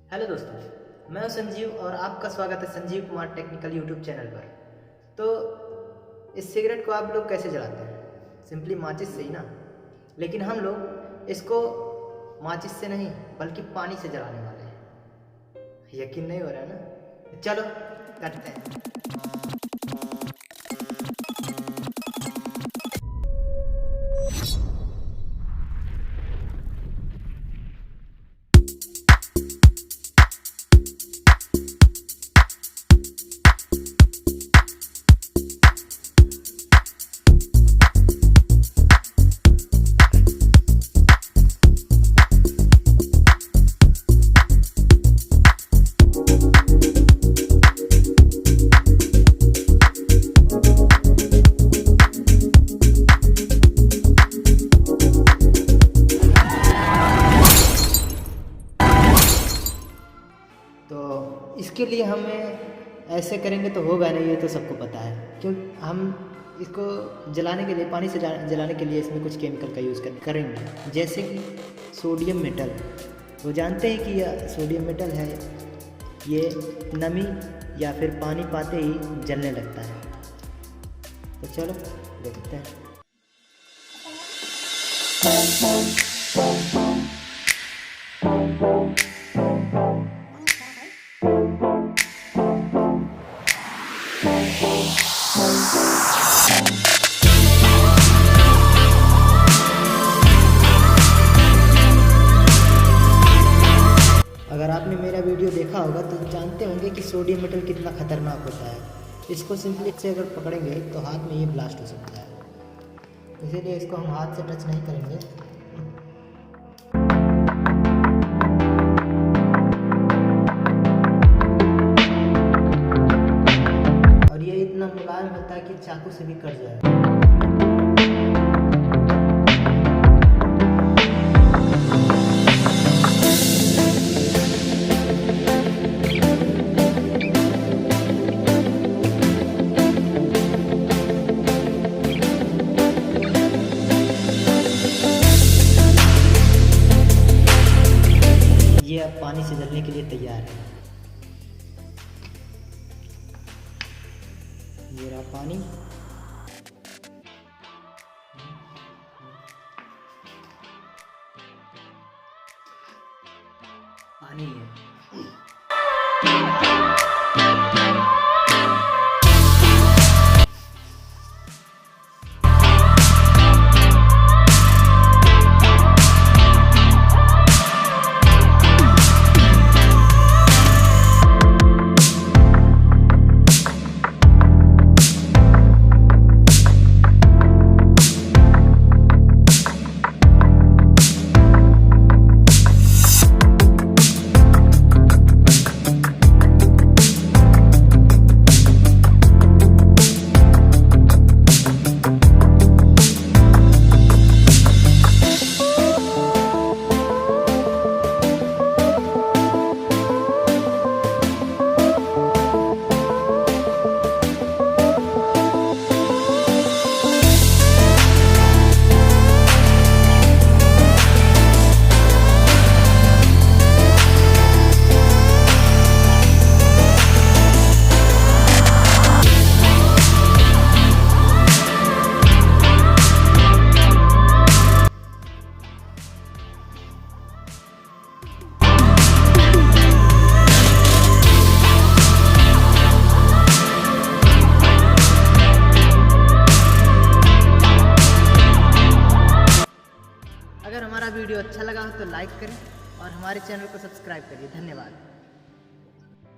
Hello दोस्तों, मैं हूं संजीव और आपका स्वागत है Sanjeev Kumar technical YouTube channel पर। तो इस सिगरेट को आप लोग कैसे जलाते हैं? सिंपली माचिस से ही ना। लेकिन हम लोग इसको माचिस से नहीं बल्कि पानी से जलाने वाले हैं। यकीन नहीं हो रहा है ना? चलो करते हैं। तो इसके लिए हमें ऐसे करेंगे तो होगा नहीं, ये तो सबको पता है। क्यों हम इसको जलाने के लिए, पानी से जलाने के लिए इसमें कुछ केमिकल का यूज़ करेंगे, जैसे कि सोडियम मेटल। वो जानते हैं कि यह सोडियम मेटल है, ये नमी या फिर पानी पाते ही जलने लगता है। तो चलो देखते हैं। अगर आपने मेरा वीडियो देखा होगा तो जानते होंगे कि सोडियम मेटल कितना खतरनाक होता है। इसको सिंपली से अगर पकड़ेंगे तो हाथ में ये ब्लास्ट हो सकता है, इसीलिए इसको हम हाथ से टच नहीं करेंगे। और ये इतना मुलायम होता है कि चाकू से भी कट जाए। ये अब पानी से जलने के लिए तैयार है। ये रहा पानी। पानी है। अगर हमारा वीडियो अच्छा लगा हो तो लाइक करें और हमारे चैनल को सब्सक्राइब करिए। धन्यवाद।